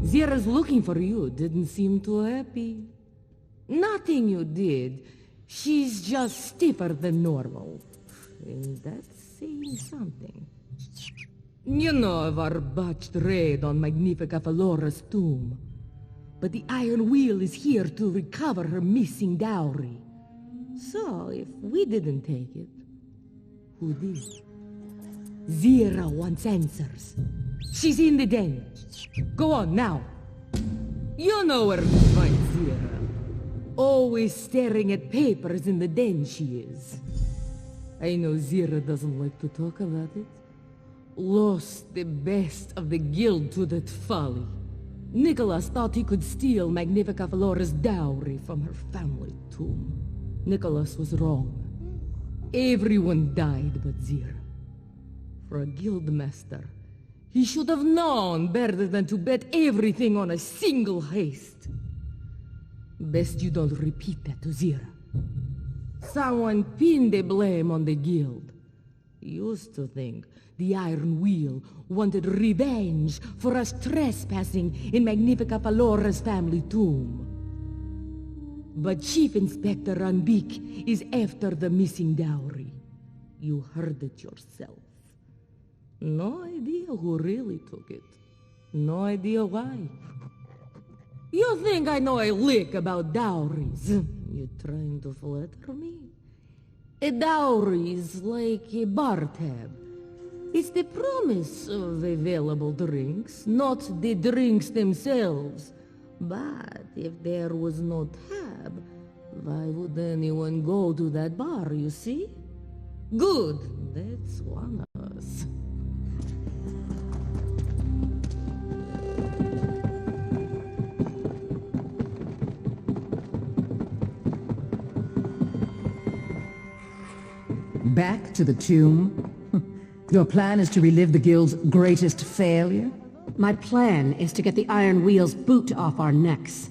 Zira's looking for you, didn't seem too happy. Nothing you did. She's just stiffer than normal. And that's saying something. You know of our botched raid on Magnifica Falora's tomb. But the Iron Wheel is here to recover her missing dowry. So, if we didn't take it, who did? Zira wants answers. She's in the den. Go on, now. You know where to find Zira. Always staring at papers in the den she is. I know Zira doesn't like to talk about it. Lost the best of the guild to that folly. Nicholas thought he could steal Magnifica Falora's dowry from her family tomb. Nicholas was wrong. Everyone died but Zira. For a guildmaster, he should have known better than to bet everything on a single heist. Best you don't repeat that to Zira. Someone pinned the blame on the guild. Used to think the Iron Wheel wanted revenge for us trespassing in Magnifica Falora's family tomb. But Chief Inspector Ranbik is after the missing dowry. You heard it yourself. No idea who really took it. No idea why. You think I know a lick about dowries? You trying to flatter me? A dowry is like a bar tab. It's the promise of available drinks, not the drinks themselves. But if there was no tab, why would anyone go to that bar, you see? Good, that's one of us. Back to the tomb? Your plan is to relive the guild's greatest failure? My plan is to get the Iron Wheel's boot off our necks.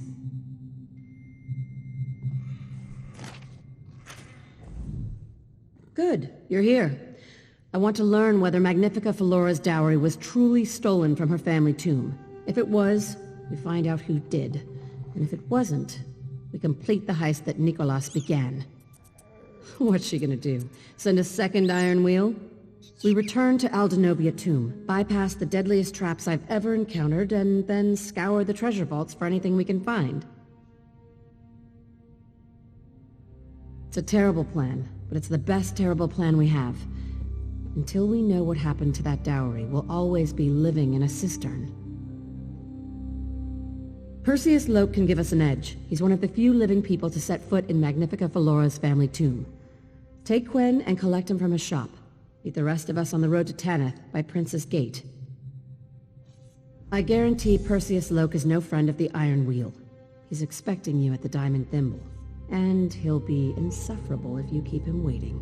Good, you're here. I want to learn whether Magnifica Falora's dowry was truly stolen from her family tomb. If it was, we find out who did. And if it wasn't, we complete the heist that Nicholas began. What's she gonna do? Send a second Iron Wheel? We return to Aldenobia Tomb, bypass the deadliest traps I've ever encountered, and then scour the treasure vaults for anything we can find. It's a terrible plan, but it's the best terrible plan we have. Until we know what happened to that dowry, we'll always be living in a cistern. Perseus Loke can give us an edge. He's one of the few living people to set foot in Magnifica Falora's family tomb. Take Quen and collect him from his shop. Meet the rest of us on the road to Tanith by Princess Gate. I guarantee Perseus Loke is no friend of the Iron Wheel. He's expecting you at the Diamond Thimble. And he'll be insufferable if you keep him waiting.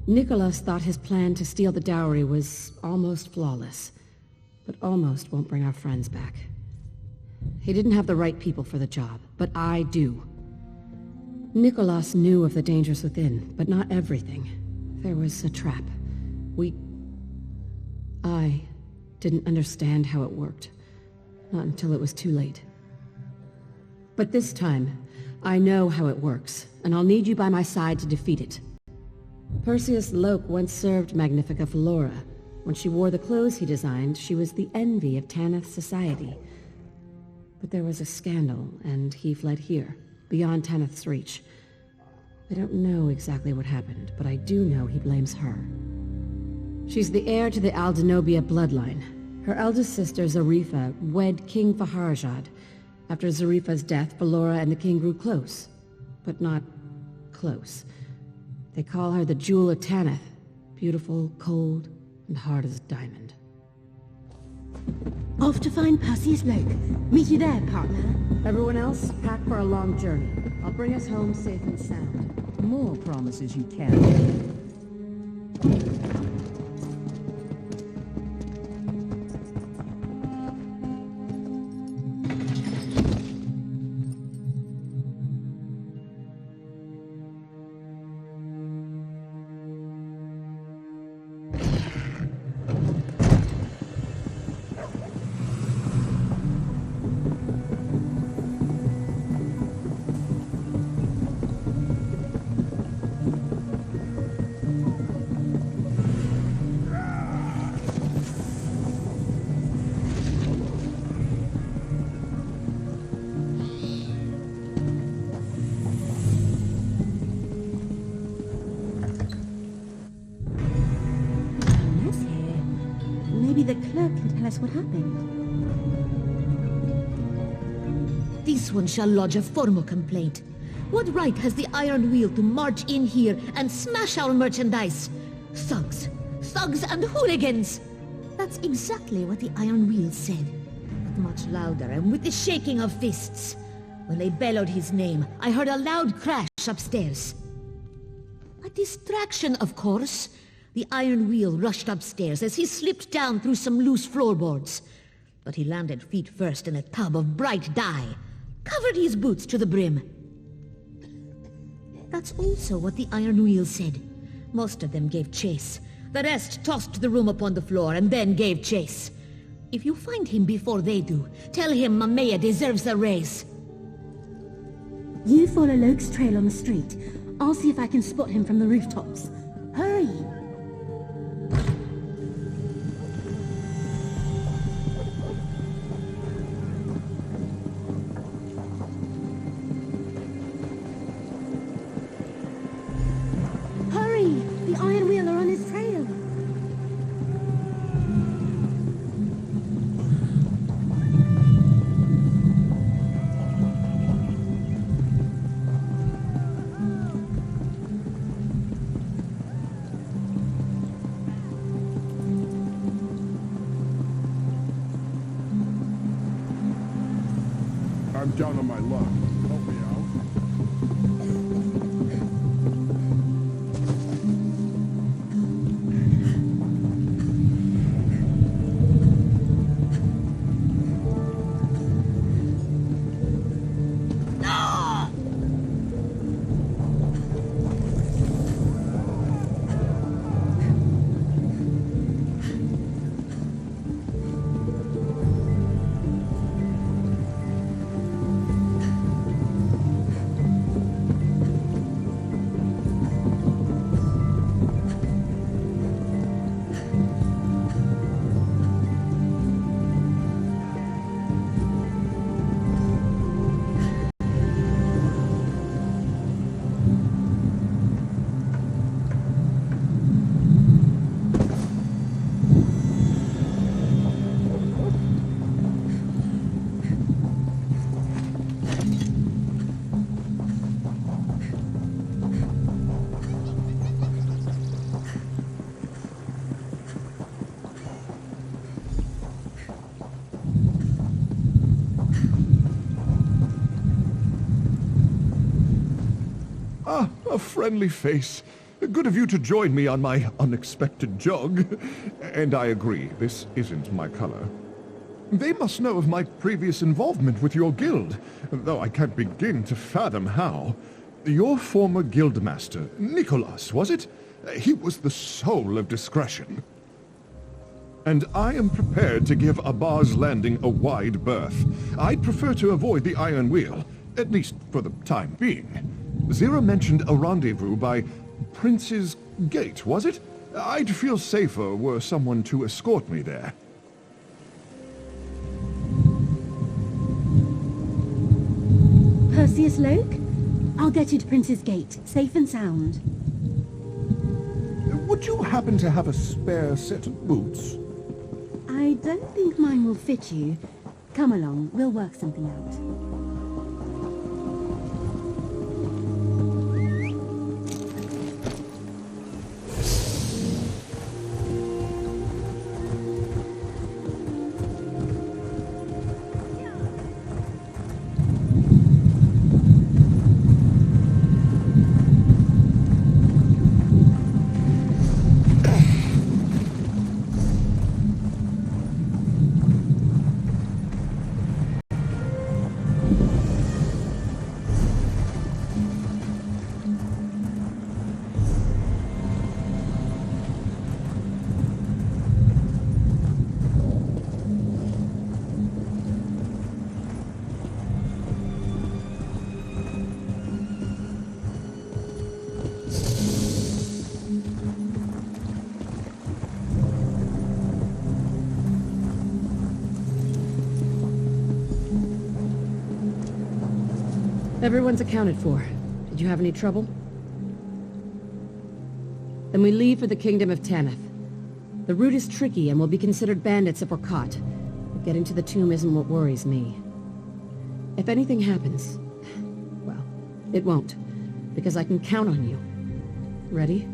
Nicholas thought his plan to steal the dowry was almost flawless. But almost won't bring our friends back. He didn't have the right people for the job, but I do. Nicholas knew of the dangers within, but not everything. There was a trap. I didn't understand how it worked. Not until it was too late. But this time, I know how it works, and I'll need you by my side to defeat it. Perseus Loke once served Magnifica Falora. When she wore the clothes he designed, she was the envy of Tanith society. But there was a scandal, and he fled here, beyond Tanith's reach. I don't know exactly what happened, but I do know he blames her. She's the heir to the Aldenobia bloodline. Her eldest sister, Zarifa, wed King Faharjad. After Zarifa's death, Falora and the king grew close. But not close. They call her the Jewel of Tanith. Beautiful, cold, and hard as a diamond. Off to find Perseus Loke. Meet you there, partner. Everyone else, pack for a long journey. I'll bring us home safe and sound. More promises you can. Maybe the clerk can tell us what happened. This one shall lodge a formal complaint. What right has the Iron Wheel to march in here and smash our merchandise? Thugs. Thugs and hooligans! That's exactly what the Iron Wheel said, but much louder and with the shaking of fists. When they bellowed his name, I heard a loud crash upstairs. A distraction, of course. The Iron Wheel rushed upstairs as he slipped down through some loose floorboards. But he landed feet first in a tub of bright dye, covered his boots to the brim. That's also what the Iron Wheel said. Most of them gave chase. The rest tossed the room upon the floor and then gave chase. If you find him before they do, tell him Mamea deserves a raise. You follow Loke's trail on the street. I'll see if I can spot him from the rooftops. Hurry! Hurry! The Iron Wheel are on his trail. I'm down on my luck. Help me out. Ah, a friendly face. Good of you to join me on my unexpected jog. And I agree, this isn't my color. They must know of my previous involvement with your guild, though I can't begin to fathom how. Your former guildmaster, Nicholas, was it? He was the soul of discretion. And I am prepared to give Abar's Landing a wide berth. I'd prefer to avoid the Iron Wheel, at least for the time being. Zero mentioned a rendezvous by Prince's Gate, was it? I'd feel safer were someone to escort me there. Perseus Loke? I'll get you to Prince's Gate, safe and sound. Would you happen to have a spare set of boots? I don't think mine will fit you. Come along, we'll work something out. Everyone's accounted for. Did you have any trouble? Then we leave for the Kingdom of Tanith. The route is tricky and will be considered bandits if we're caught. But getting to the tomb isn't what worries me. If anything happens, well, it won't, because I can count on you. Ready?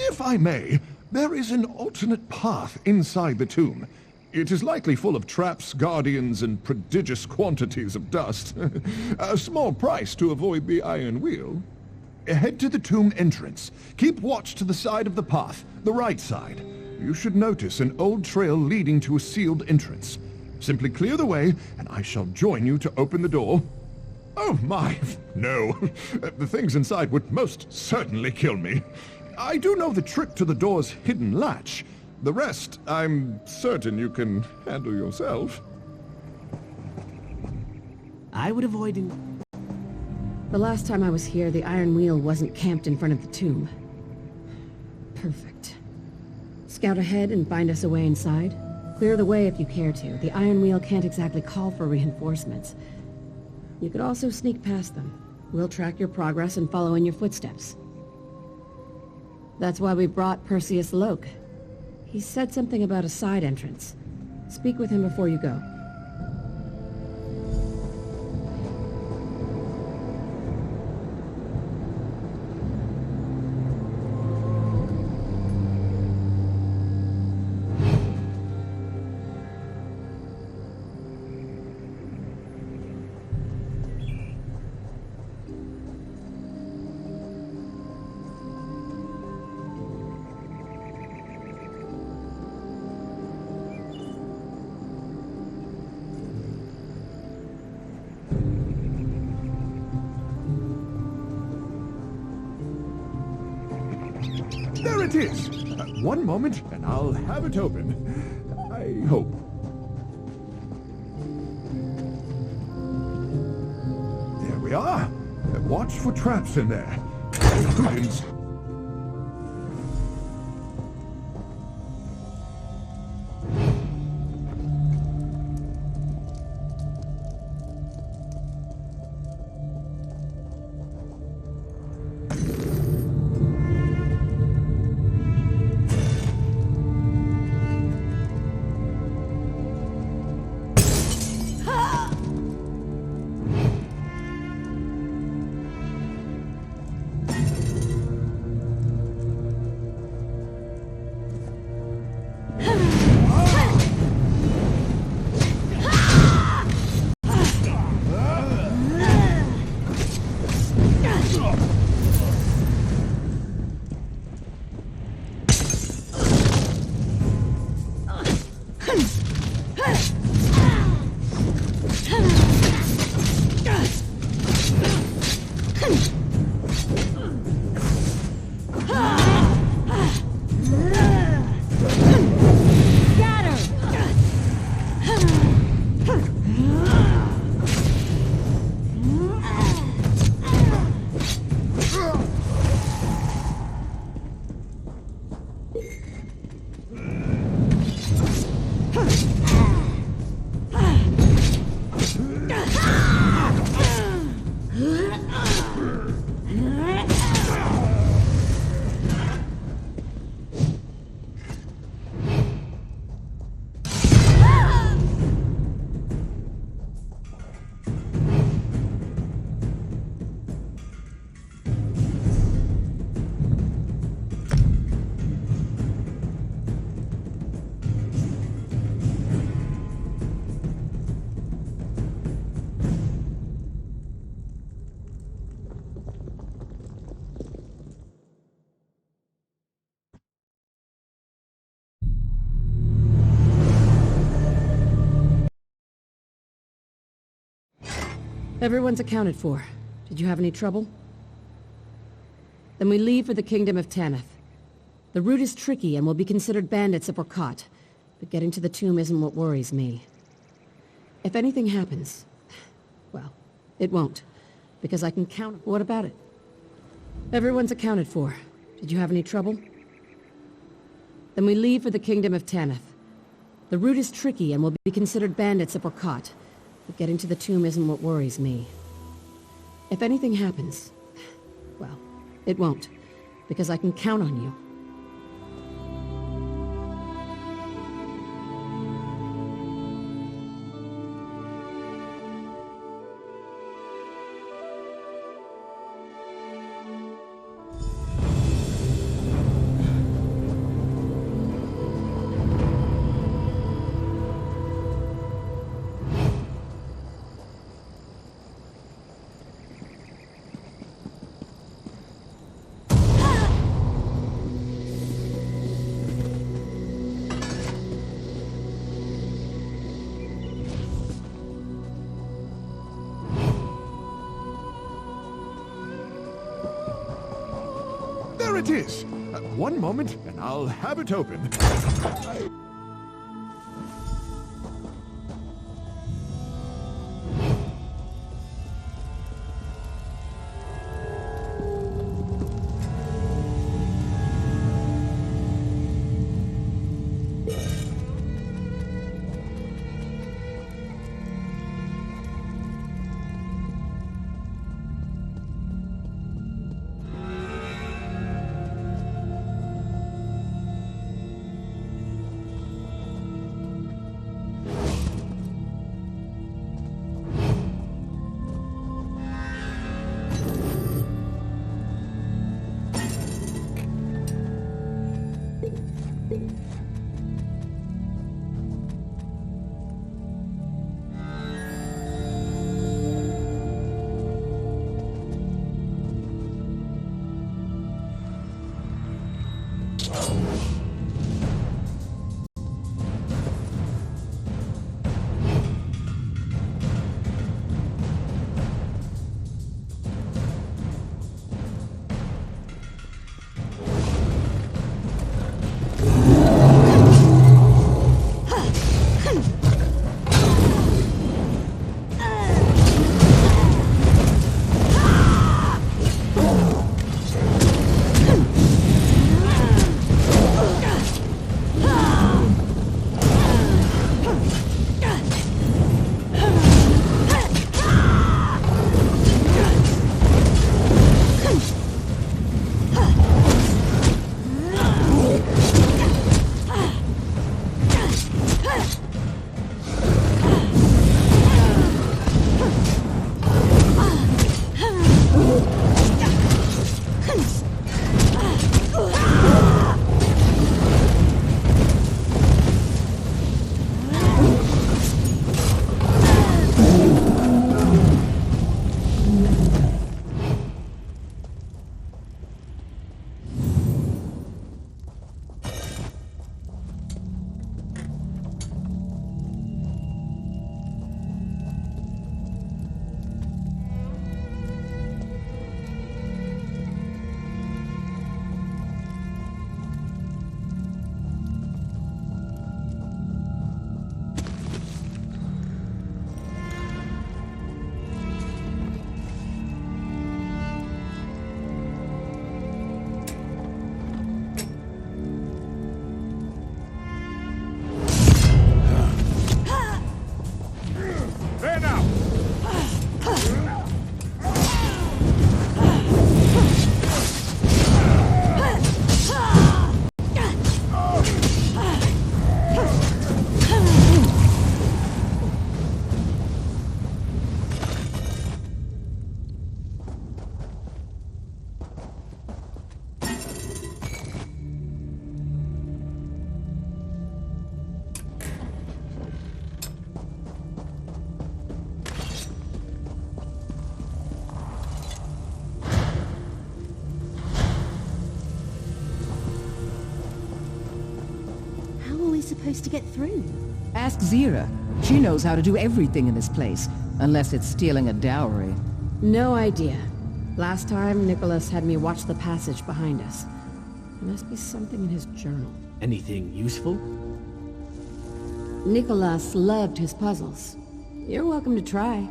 If I may, there is an alternate path inside the tomb. It is likely full of traps, guardians, and prodigious quantities of dust. A small price to avoid the iron wheel. Head to the tomb entrance. Keep watch to the side of the path, the right side. You should notice an old trail leading to a sealed entrance. Simply clear the way, and I shall join you to open the door. Oh my, no. The things inside would most certainly kill me. I do know the trick to the door's hidden latch. The rest, I'm certain you can handle yourself. I would avoid The last time I was here, the iron wheel wasn't camped in front of the tomb. Perfect. Scout ahead and find us a way inside. Clear the way if you care to. The iron wheel can't exactly call for reinforcements. You could also sneak past them. We'll track your progress and follow in your footsteps. That's why we brought Perseus Loke. He said something about a side entrance. Speak with him before you go. There it is! One moment, and I'll have it open. I hope. There we are. Watch for traps in there. Prudence. Everyone's accounted for. Did you have any trouble? Then we leave for the Kingdom of Tanith. The route is tricky and will be considered bandits if we're caught, but getting to the tomb isn't what worries me. If anything happens, well, it won't, because I can count... What about it? Everyone's accounted for. Did you have any trouble? Then we leave for the Kingdom of Tanith. The route is tricky and will be considered bandits if we're caught, but getting to the tomb isn't what worries me. If anything happens, well, it won't, because I can count on you. There it is! One moment, and I'll have it open. Supposed to get through? Ask Zira. She knows how to do everything in this place, unless it's stealing a dowry. No idea. Last time, Nicholas had me watch the passage behind us. There must be something in his journal. Anything useful? Nicholas loved his puzzles. You're welcome to try.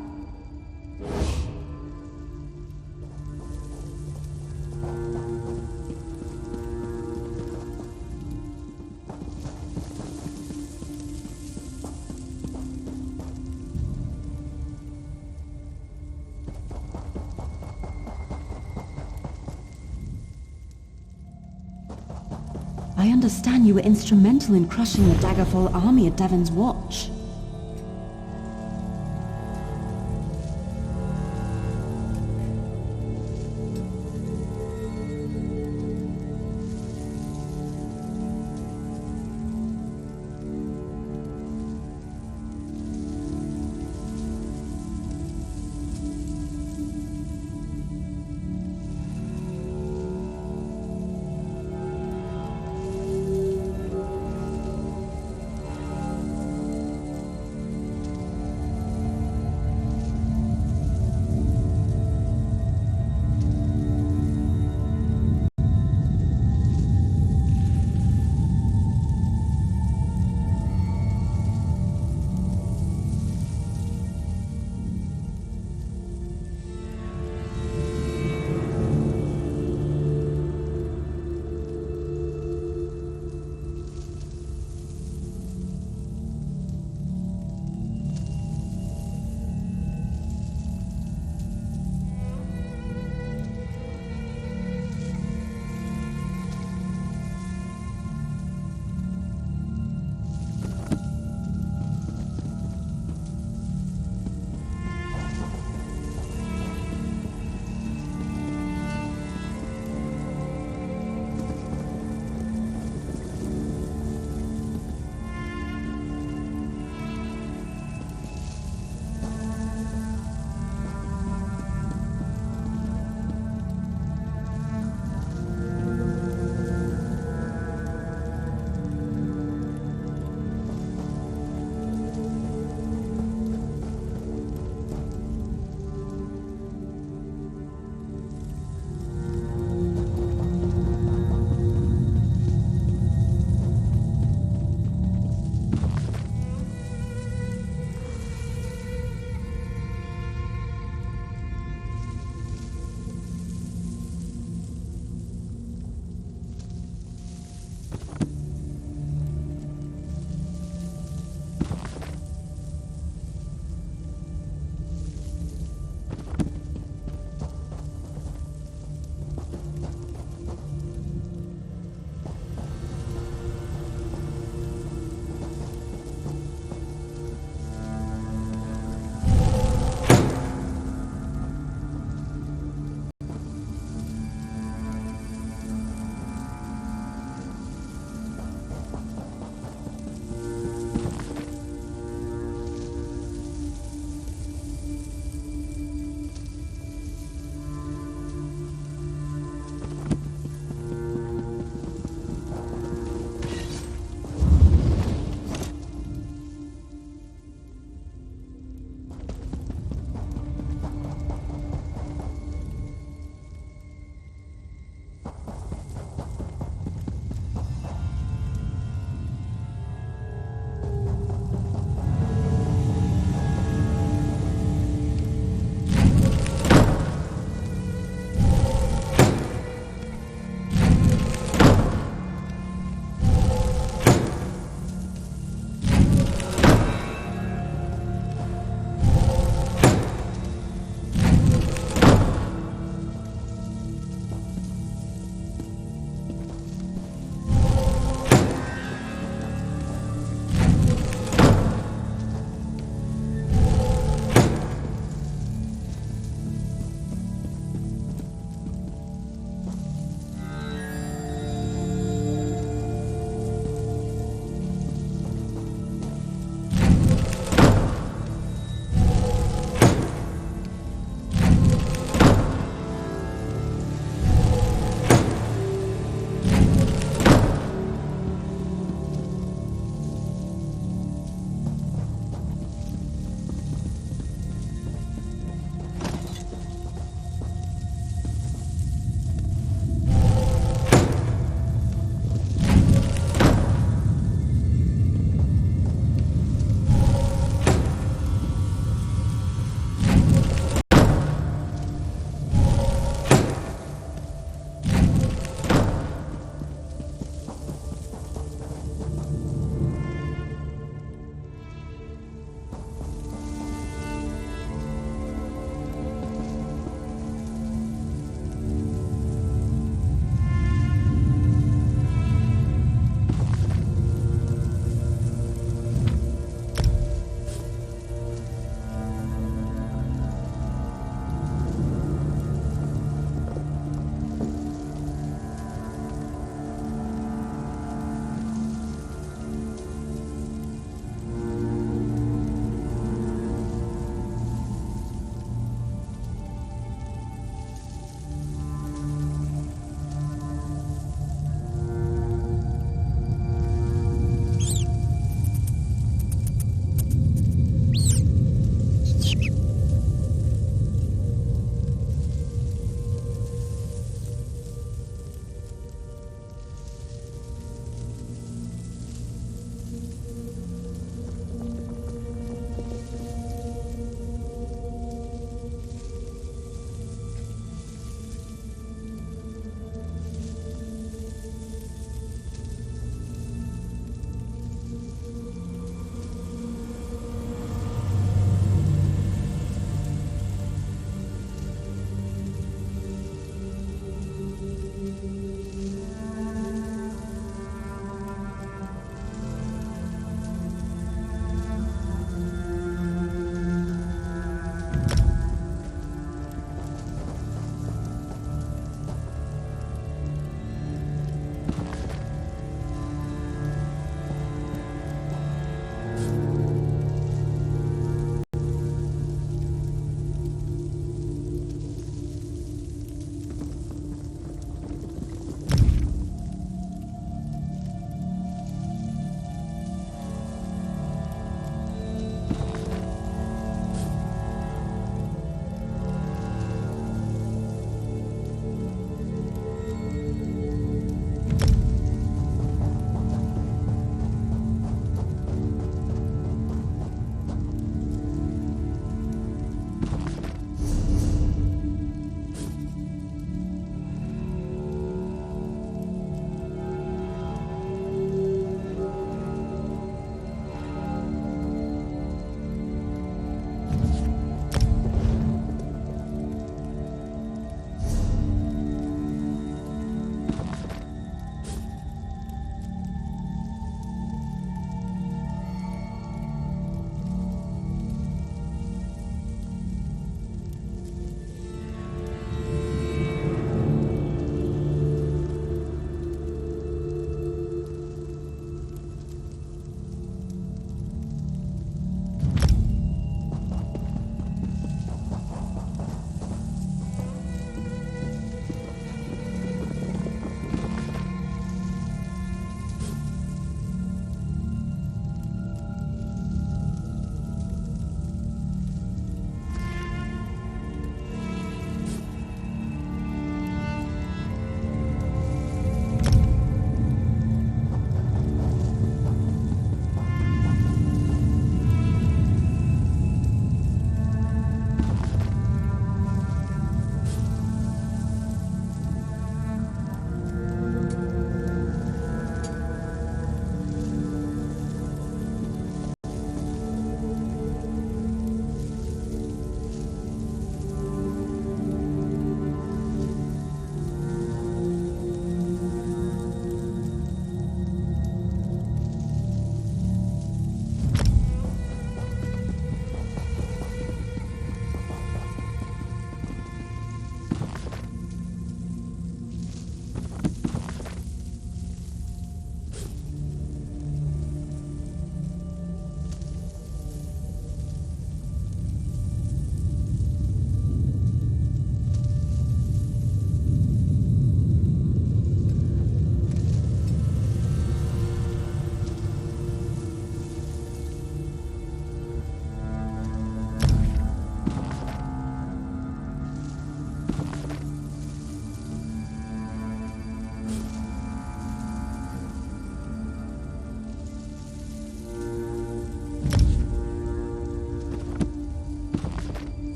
I understand you were instrumental in crushing the Daggerfall army at Devon's watch.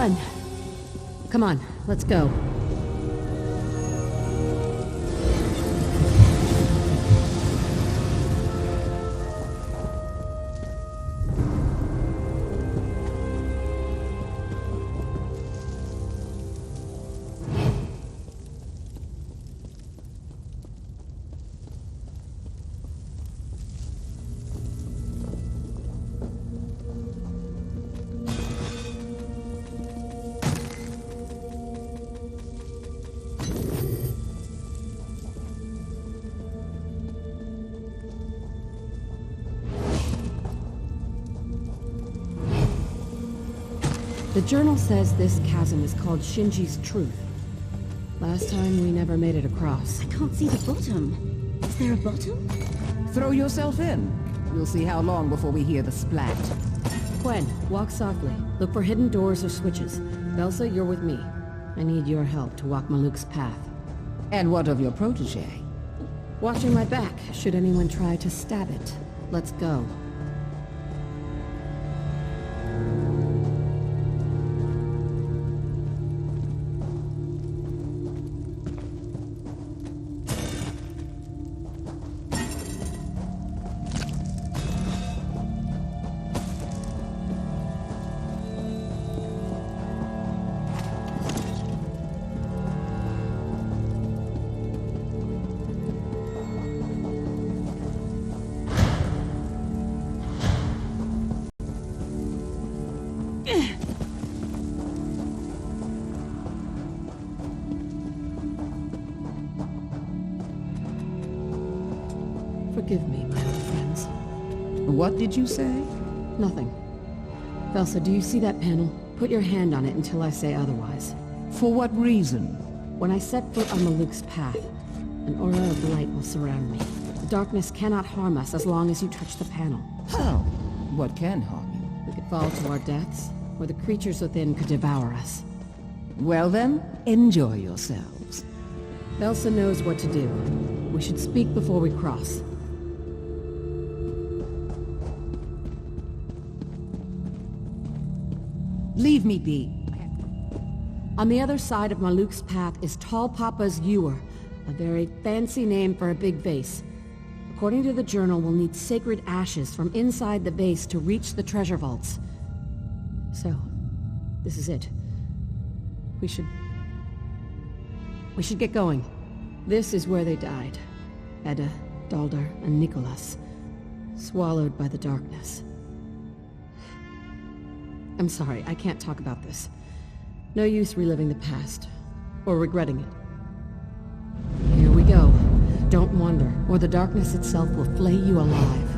done. Come on, let's go. The journal says this chasm is called Shinji's Truth. Last time we never made it across. I can't see the bottom. Is there a bottom? Throw yourself in. We'll see how long before we hear the splat. Gwen, walk softly. Look for hidden doors or switches. Velsa, you're with me. I need your help to walk Maluk's path. And what of your protege? Watching my back, should anyone try to stab it. Let's go. Forgive me, my old friends. What did you say? Nothing. Velsa, do you see that panel? Put your hand on it until I say otherwise. For what reason? When I set foot on Maluk's path, an aura of light will surround me. The darkness cannot harm us as long as you touch the panel. How? What can harm you? We could fall to our deaths, or the creatures within could devour us. Well then, enjoy yourselves. Velsa knows what to do. We should speak before we cross. Leave me be. On the other side of Maluk's path is Tall Papa's ewer, a very fancy name for a big vase. According to the journal, we'll need sacred ashes from inside the vase to reach the treasure vaults. So, this is it. We should get going. This is where they died. Edda, Daldar, and Nicholas. Swallowed by the darkness. I'm sorry, I can't talk about this. No use reliving the past, or regretting it. Here we go. Don't wander, or the darkness itself will flay you alive.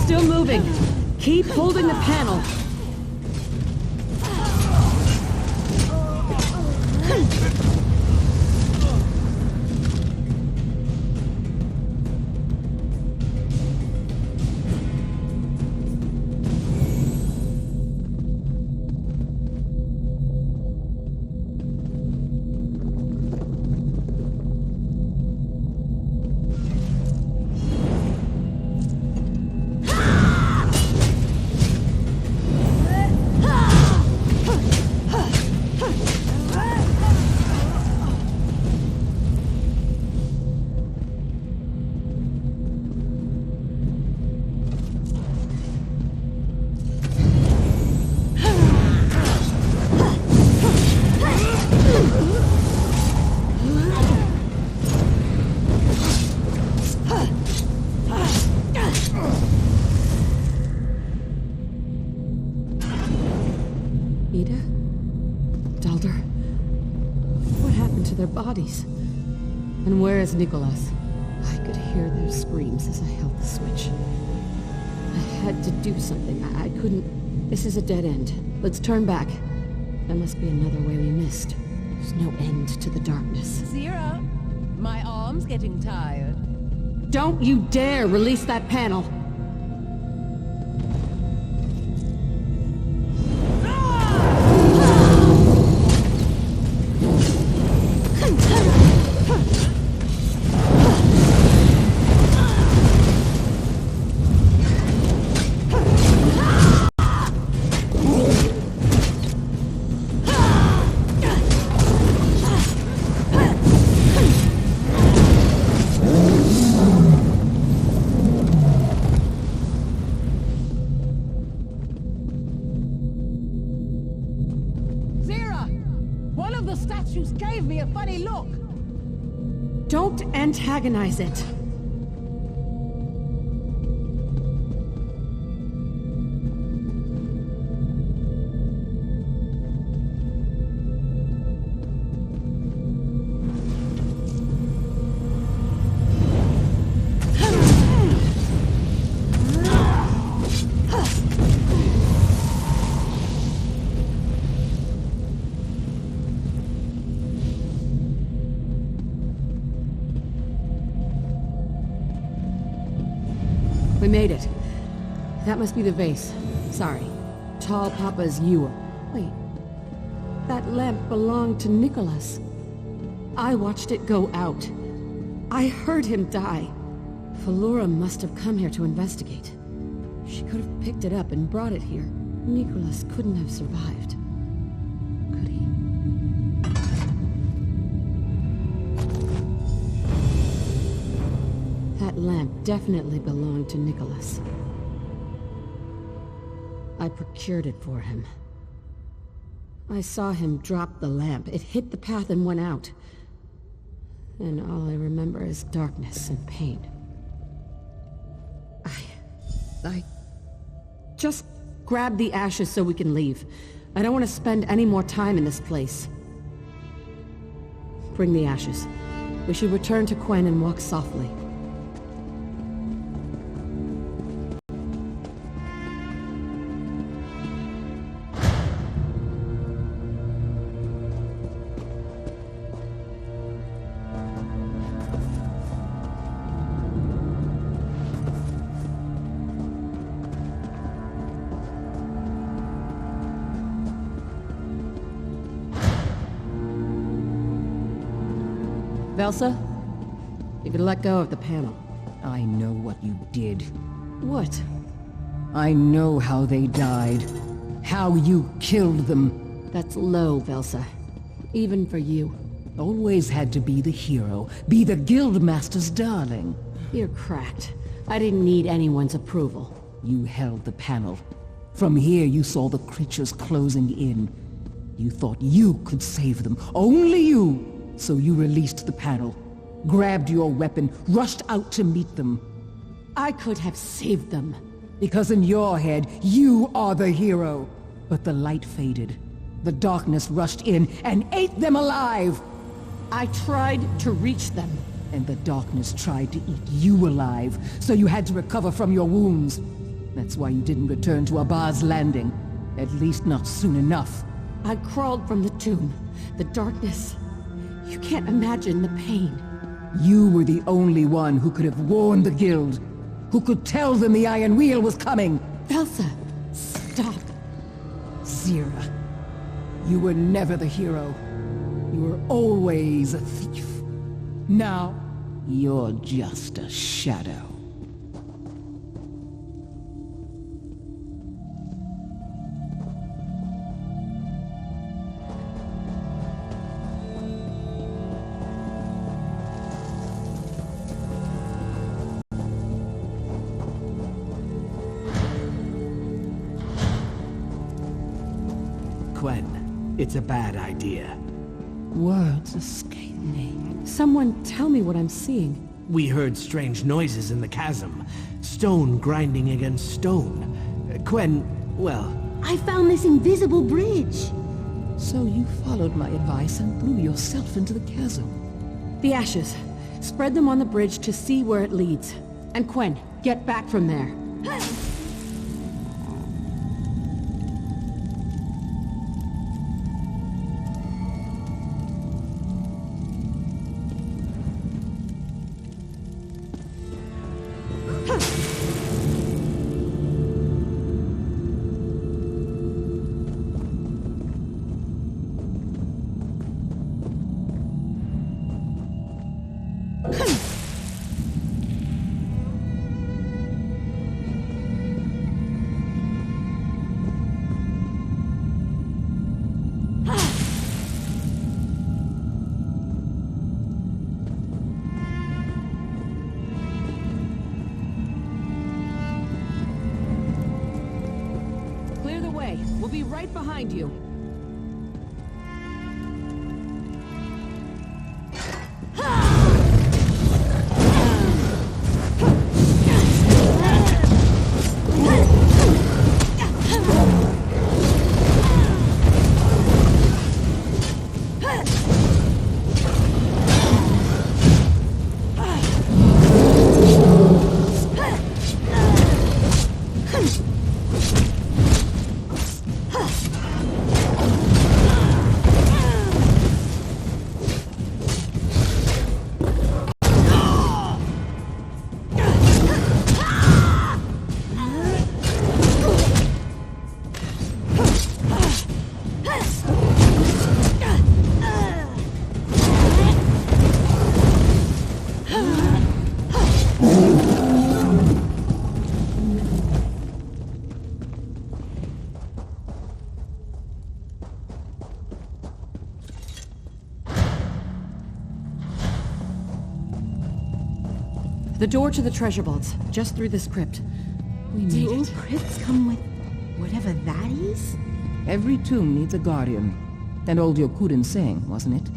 Still moving. Keep holding the panel. And where is Nicholas? I could hear their screams as I held the switch. I had to do something. I couldn't... This is a dead end. Let's turn back. There must be another way we missed. There's no end to the darkness. Zira, my arm's getting tired. Don't you dare release that panel! Don't antagonize it. We made it. That must be the vase. Sorry. Tall Papa's Ewer. Wait. That lamp belonged to Nicholas. I watched it go out. I heard him die. Falura must have come here to investigate. She could have picked it up and brought it here. Nicholas couldn't have survived. Could he? That lamp definitely belonged to Nicholas. I procured it for him. I saw him drop the lamp. It hit the path and went out. And all I remember is darkness and pain. I just grab the ashes so we can leave. I don't want to spend any more time in this place. Bring the ashes. We should return to Quen and walk softly. VESA, you could let go of the panel. I know what you did. What? I know how they died. How you killed them. That's low, VESA. Even for you. Always had to be the hero. Be the Guildmaster's darling. You're cracked. I didn't need anyone's approval. You held the panel. From here you saw the creatures closing in. You thought you could save them. Only you! So you released the panel, grabbed your weapon, rushed out to meet them. I could have saved them. Because in your head, you are the hero. But the light faded. The darkness rushed in and ate them alive. I tried to reach them. And the darkness tried to eat you alive, so you had to recover from your wounds. That's why you didn't return to Abba's landing. At least not soon enough. I crawled from the tomb. The darkness... You can't imagine the pain. You were the only one who could have warned the Guild. Who could tell them the Iron Wheel was coming. VESA, stop. Zira, you were never the hero. You were always a thief. Now, you're just a shadow. Quen, it's a bad idea. Words escape me. Someone tell me what I'm seeing. We heard strange noises in the chasm. Stone grinding against stone. Quen, well... I found this invisible bridge. So you followed my advice and threw yourself into the chasm. The ashes. Spread them on the bridge to see where it leads. And Quen, get back from there. Clear the way. We'll be right behind you. The door to the treasure vaults, just through this crypt. We made Do all it. crypts come with whatever that is? Every tomb needs a guardian. And old Yokuden saying, wasn't it?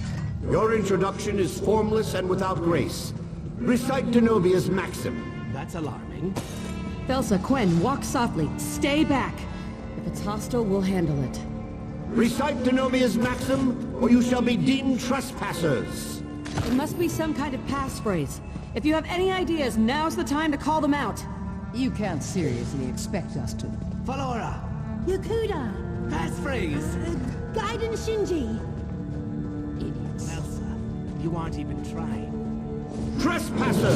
Your introduction is formless and without grace. Recite Denobia's maxim. That's alarming. Velsa, Quen, walk softly. Stay back. If it's hostile, we'll handle it. Recite Denobia's maxim, or you shall be deemed trespassers. It must be some kind of passphrase. If you have any ideas, now's the time to call them out. You can't seriously expect us to. Folora! Yakuda! Passphrase! Gaiden Shinji! Elsa, you aren't even trying. Trespasser!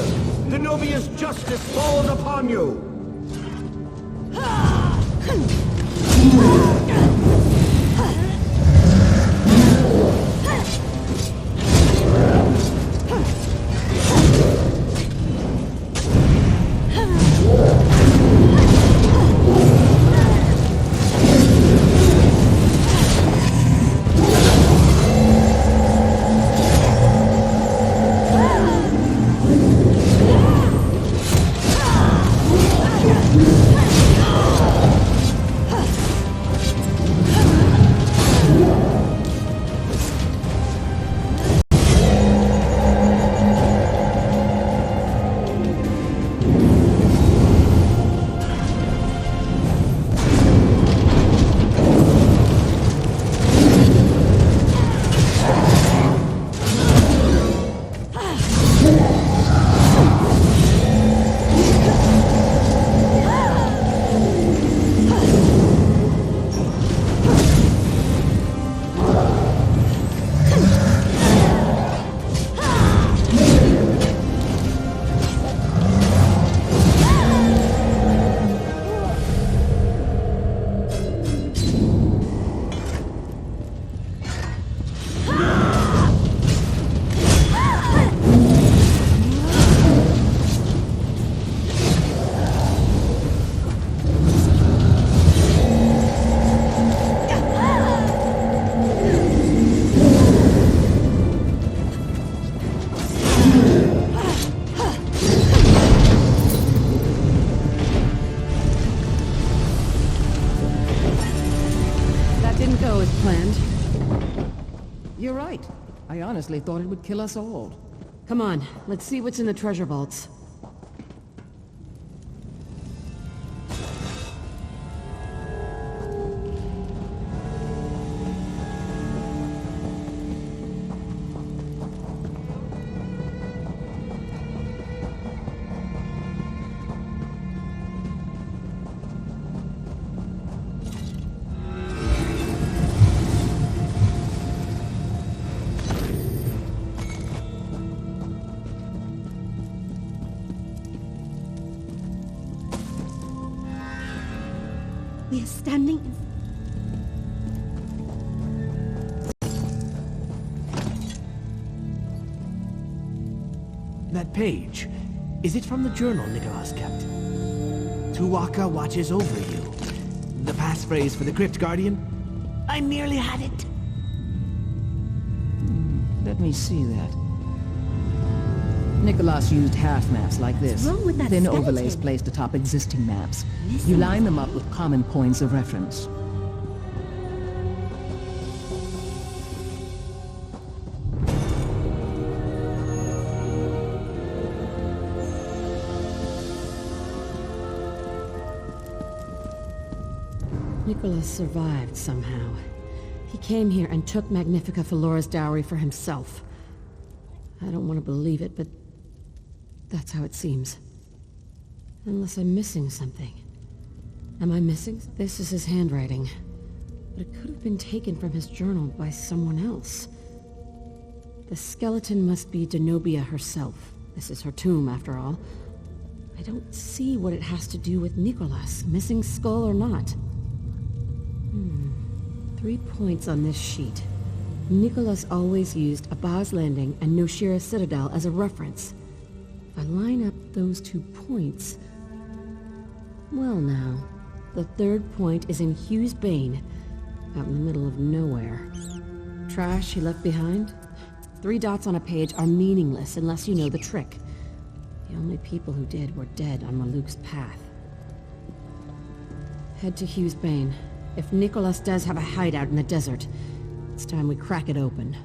Denobia's justice falls upon you! You're right. I honestly thought it would kill us all. Come on, let's see what's in the treasure vaults. We are standing in... That page, is it from the journal Nicholas kept? Tuwaka watches over you. The passphrase for the Crypt Guardian? I nearly had it. Let me see that. Nicholas used half maps like this. What's wrong with that Thin skeleton? overlays placed atop existing maps. Listen. You line them up with common points of reference. Nicholas survived somehow. He came here and took Magnifica Felora's dowry for himself. I don't want to believe it, but that's how it seems. Unless I'm missing something. Am I missing? This is his handwriting. But it could have been taken from his journal by someone else. The skeleton must be Denobia herself. This is her tomb, after all. I don't see what it has to do with Nicholas, missing skull or not. 3 points on this sheet. Nicholas always used Abaz Landing and Noshira Citadel as a reference. If I line up those 2 points... Well now, the third point is in Hughes Bane, out in the middle of nowhere. Trash he left behind? 3 dots on a page are meaningless unless you know the trick. The only people who did were dead on Maluk's path. Head to Hughes Bane. If Nicholas does have a hideout in the desert, it's time we crack it open.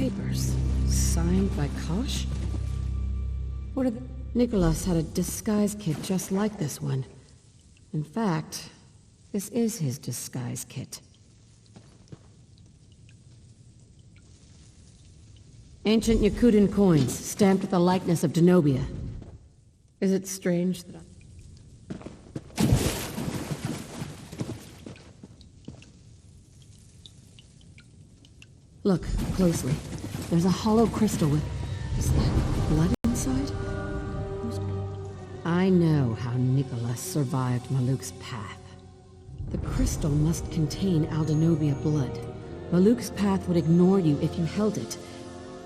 papers. Signed by Kosh? What are the... Nicholas had a disguise kit just like this one. In fact, this is his disguise kit. Ancient Yakutan coins, stamped with the likeness of Denobia. Is it strange that Look closely. There's a hollow crystal with... Is that blood inside? I know how Nicholas survived Maluk's path. The crystal must contain Aldenobia blood. Maluk's path would ignore you if you held it.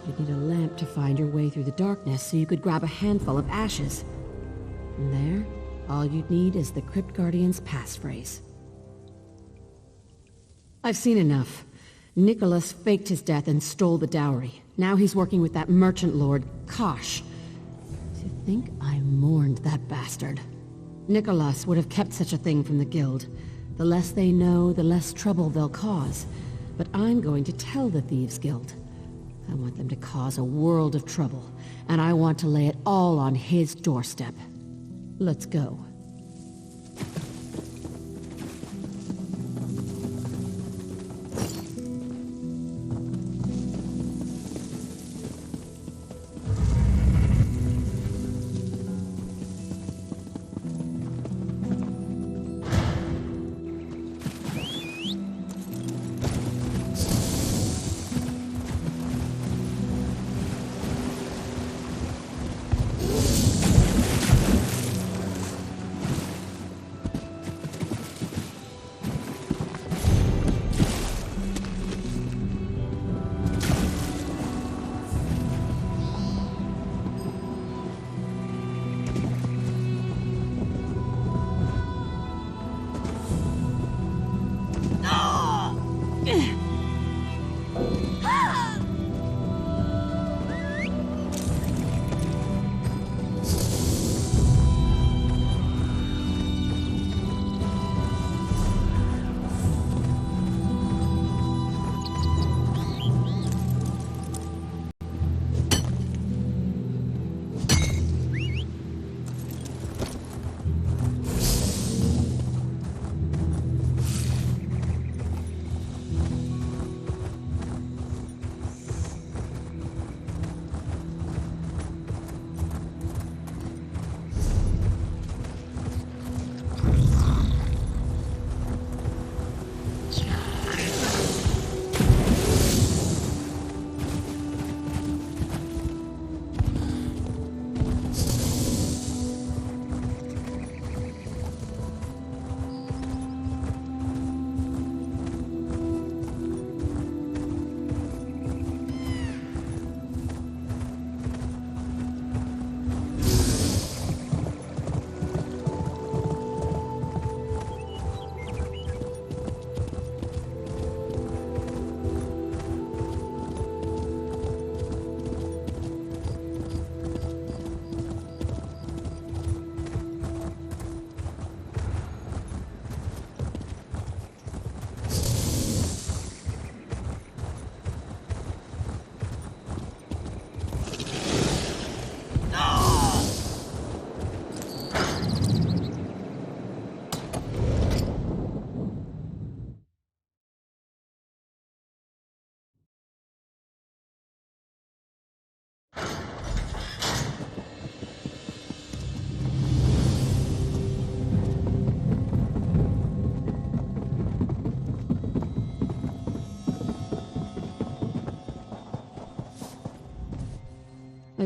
You'd need a lamp to find your way through the darkness so you could grab a handful of ashes. And there, all you'd need is the Crypt Guardian's passphrase. I've seen enough. Nicholas faked his death and stole the dowry. Now he's working with that merchant lord, Kosh. To think I mourned that bastard. Nicholas would have kept such a thing from the guild. The less they know, the less trouble they'll cause. But I'm going to tell the Thieves Guild. I want them to cause a world of trouble, and I want to lay it all on his doorstep. Let's go.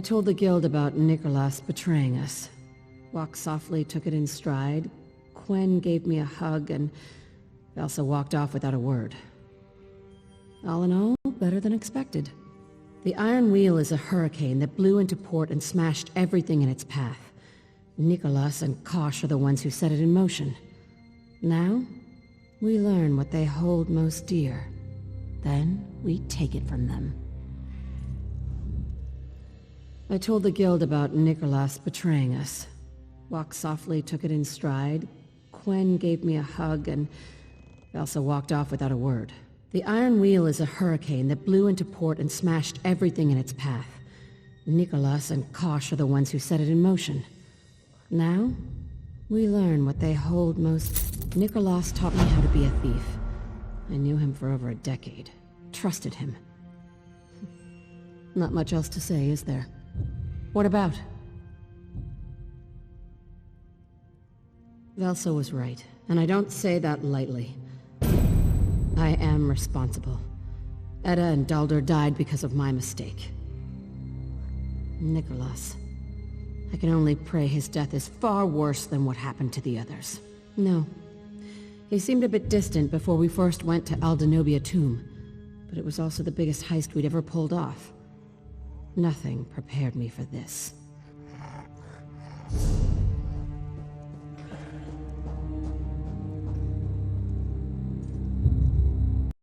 I told the guild about Nicholas betraying us. Walk softly took it in stride. Quen gave me a hug, and Elsa walked off without a word. All in all, better than expected. The Iron Wheel is a hurricane that blew into port and smashed everything in its path. Nicholas and Kosh are the ones who set it in motion. Now, we learn what they hold most dear. Then, we take it from them. I told the guild about Nicholas betraying us. Walk softly took it in stride. Quen gave me a hug, and Elsa walked off without a word. The Iron Wheel is a hurricane that blew into port and smashed everything in its path. Nicholas and Kosh are the ones who set it in motion. Now, we learn what they hold most. Nicholas taught me how to be a thief. I knew him for over a decade. Trusted him. Not much else to say, is there? What about? VESA was right, and I don't say that lightly. I am responsible. Edda and Dalder died because of my mistake. Nicholas. I can only pray his death is far worse than what happened to the others. No. He seemed a bit distant before we first went to Aldenobia Tomb, but it was also the biggest heist we'd ever pulled off. Nothing prepared me for this.